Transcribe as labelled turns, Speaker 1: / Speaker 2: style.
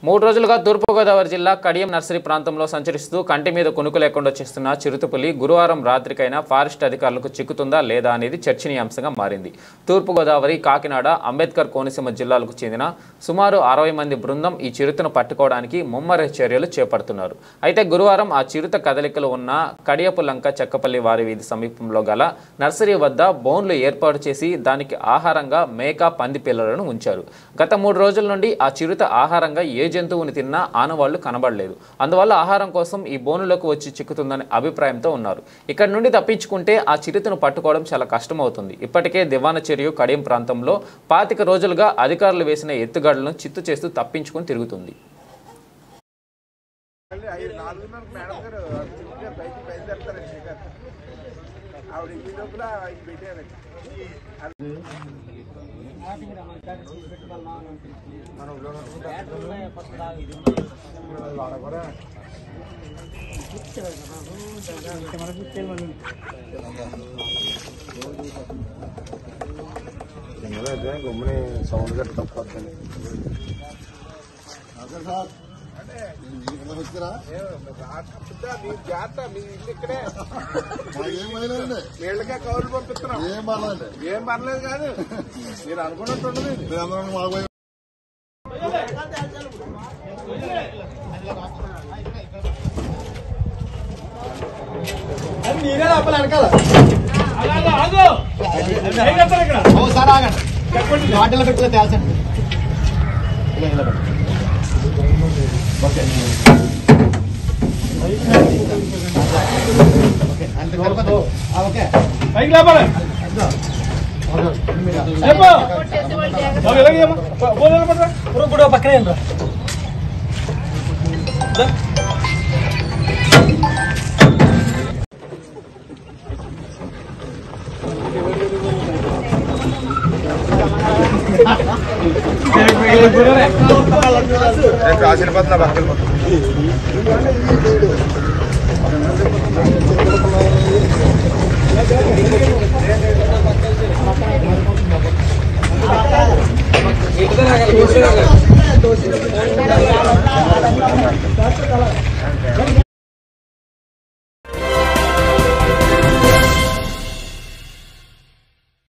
Speaker 1: 3 రోజులుగా తూర్పుగోదావరి జిల్లా కడియం నర్సరీ ప్రాంతంలో సంచరిస్తూ కంటి మీద కొనుకు లేకుండా చేస్తున్న చిరుతపులి గురువారం రాత్రికైనా ఫారెస్ట్ అధికారులకు చిక్కుతుందా లేదా అనేది చర్చనీయాంశంగా మారింది. తూర్పుగోదావరి, కాకినాడ, అంబేద్కర్ కోనసీమ జిల్లాలకు చెందిన సుమారు 60 మంది బృందం ఈ చిరుతను పట్టుకోవడానికి ముమ్మర చర్యలు చేపడుతున్నారు. అయితే గురువారం ఆ చిరుత కదలికలు ఉన్న కడియపులంక చెక్కపల్లి వారి వీధి సమీపంలో గల నర్సరీ వద్ద బోన్లు ఏర్పాటు చేసి దానికి ఆహారంగా మేక, పంది పిల్లలను ఉంచారు. గత 3 రోజుల నుండి ఆ చిరుత ఆహారంగా ఏ జంతువుని తిన్నా ఆనవాళ్లు కనబడలేదు. అందువల్ల ఆహారం కోసం ఈ బోనులకు వచ్చి చిక్కుతుందనే అభిప్రాయంతో ఉన్నారు. ఇక్కడ నుండి తప్పించుకుంటే ఆ చిరుతను పట్టుకోవడం చాలా కష్టమవుతుంది. ఇప్పటికే దివాన చెరియు కడియం ప్రాంతంలో 25 రోజులుగా అధికారులు వేసిన ఎత్తుగడలను చిత్తు చేస్తూ తప్పించుకుని తిరుగుతుంది.
Speaker 2: గుమ్మని సౌండ్ గట్టి తప్పొద్దండి.
Speaker 3: వీళ్ళకే కౌలు పంపిస్తున్నాం. ఏం పర్లేదు కాదు, మీరు అనుకున్నట్టు ఉండదు. మీరే లోపల అడగాల. ఒకసారి ఆగండి, వాటిలో పెట్టుకో తేల్చండి. పక్కనే
Speaker 2: క్రాస్ వెళ్ళిపోతున్నా పక్కన